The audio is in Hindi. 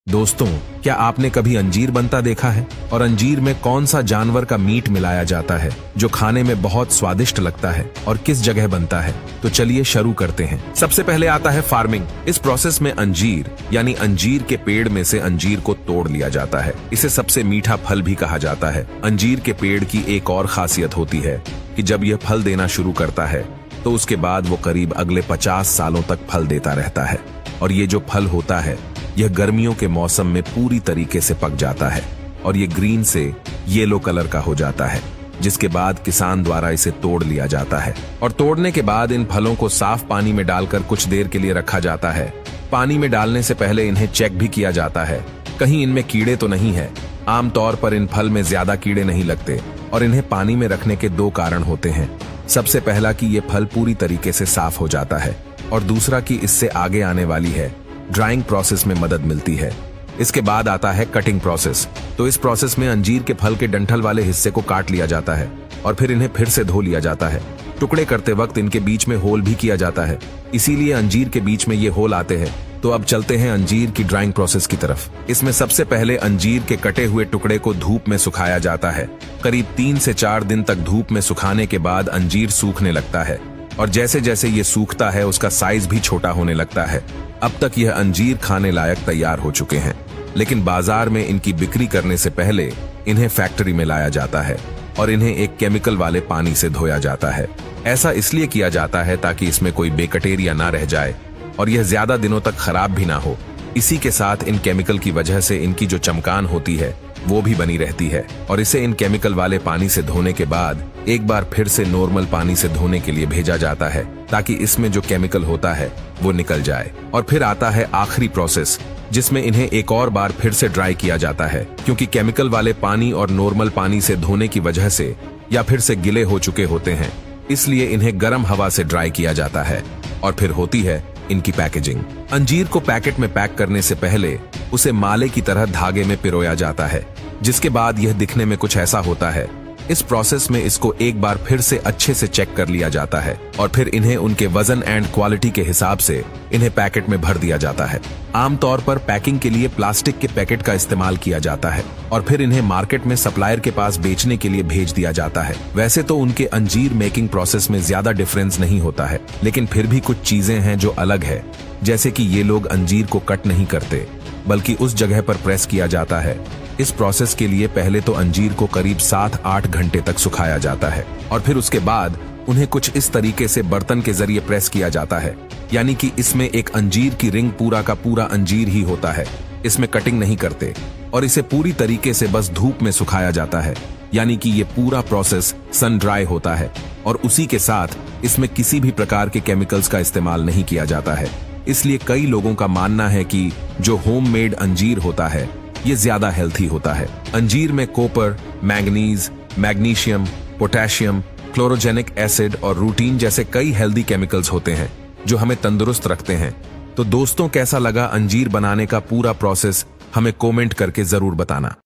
दोस्तों, क्या आपने कभी अंजीर बनता देखा है? और अंजीर में कौन सा जानवर का मीट मिलाया जाता है जो खाने में बहुत स्वादिष्ट लगता है और किस जगह बनता है? तो चलिए शुरू करते हैं। सबसे पहले आता है फार्मिंग। इस प्रोसेस में अंजीर यानी अंजीर के पेड़ में से अंजीर को तोड़ लिया जाता है। इसे सबसे मीठा फल भी कहा जाता है। अंजीर के पेड़ की एक और खासियत होती है कि जब यह फल देना शुरू करता है तो उसके बाद वो करीब अगले 50 सालों तक फल देता रहता है। और ये जो फल होता है यह गर्मियों के मौसम में पूरी तरीके से पक जाता है और ये ग्रीन से येलो कलर का हो जाता है, जिसके बाद किसान द्वारा इसे तोड़ लिया जाता है। और तोड़ने के बाद इन फलों को साफ पानी में डालकर कुछ देर के लिए रखा जाता है। पानी में डालने से पहले इन्हें चेक भी किया जाता है, कहीं इनमें कीड़े तो नहीं है। आमतौर पर इन फल में ज्यादा कीड़े नहीं लगते और इन्हें पानी में रखने के दो कारण होते हैं। सबसे पहला कि ये फल पूरी तरीके से साफ हो जाता है और दूसरा कि इससे आगे आने वाली है ड्राइंग प्रोसेस में मदद मिलती है। इसके बाद आता है कटिंग प्रोसेस। तो इस प्रोसेस में अंजीर के फल के डंठल वाले हिस्से को काट लिया जाता है और फिर इन्हें फिर से धो लिया जाता है। टुकड़े करते वक्त इनके बीच में होल भी किया जाता है, इसीलिए अंजीर के बीच में ये होल आते हैं। तो अब चलते हैं अंजीर की ड्राइंग प्रोसेस की तरफ। इसमें सबसे पहले अंजीर के कटे हुए टुकड़े को धूप में सुखाया जाता है। करीब 3 से 4 दिन तक धूप में सुखाने के बाद अंजीर सूखने लगता है और जैसे जैसे ये सूखता है उसका साइज भी छोटा होने लगता है। अब तक यह अंजीर खाने लायक तैयार हो चुके हैं, लेकिन बाजार में इनकी बिक्री करने से पहले इन्हें फैक्ट्री में लाया जाता है और इन्हें एक केमिकल वाले पानी से धोया जाता है। ऐसा इसलिए किया जाता है ताकि इसमें कोई बैक्टीरिया ना रह जाए और यह ज्यादा दिनों तक खराब भी ना हो। इसी के साथ इन केमिकल की वजह से इनकी जो चमकान होती है वो भी बनी रहती है। और इसे इन केमिकल वाले पानी से धोने के बाद एक बार फिर से नॉर्मल पानी से धोने के लिए भेजा जाता है ताकि इसमें जो केमिकल होता है वो निकल जाए। और फिर आता है आखिरी प्रोसेस, जिसमें इन्हें एक और बार फिर से ड्राई किया जाता है, क्योंकि केमिकल वाले पानी और नॉर्मल पानी से धोने की वजह से या फिर से गिले हो चुके होते हैं, इसलिए इन्हें गर्म हवा से ड्राई किया जाता है। और फिर होती है इनकी पैकेजिंग। अंजीर को पैकेट में पैक करने से पहले उसे माले की तरह धागे में पिरोया जाता है, जिसके बाद यह दिखने में कुछ ऐसा होता है। इस प्रोसेस में इसको एक बार फिर से अच्छे से चेक कर लिया जाता है और फिर इन्हें उनके वजन एंड क्वालिटी के हिसाब से इन्हें पैकेट में भर दिया जाता है। आमतौर पर पैकिंग के लिए प्लास्टिक के पैकेट का इस्तेमाल किया जाता है और फिर इन्हें मार्केट में सप्लायर के पास बेचने के लिए भेज दिया जाता है। वैसे तो उनके अंजीर मेकिंग प्रोसेस में ज्यादा डिफरेंस नहीं होता है, लेकिन फिर भी कुछ चीजें हैं जो अलग है, जैसे कि ये लोग अंजीर को कट नहीं करते बल्कि उस जगह पर प्रेस किया जाता है। इस प्रोसेस के लिए पहले तो अंजीर को करीब 7-8 घंटे तक सुखाया जाता है और फिर उसके बाद उन्हें कुछ इस तरीके से बर्तन के जरिए प्रेस किया जाता है, यानी कि इसमें एक अंजीर की रिंग पूरा का पूरा अंजीर ही होता है। इसमें कटिंग नहीं करते और इसे पूरी तरीके से बस धूप में सुखाया जाता है, यानी कि ये पूरा प्रोसेस सन ड्राई होता है और उसी के साथ इसमें किसी भी प्रकार के केमिकल्स का इस्तेमाल नहीं किया जाता है। इसलिए कई लोगों का मानना है कि जो होममेड अंजीर होता है ये ज्यादा हेल्थी होता है। अंजीर में copper, manganese, magnesium, potassium, chlorogenic acid और रूटीन जैसे कई हेल्दी केमिकल्स होते हैं जो हमें तंदुरुस्त रखते हैं। तो दोस्तों, कैसा लगा अंजीर बनाने का पूरा प्रोसेस? हमें कमेंट करके जरूर बताना।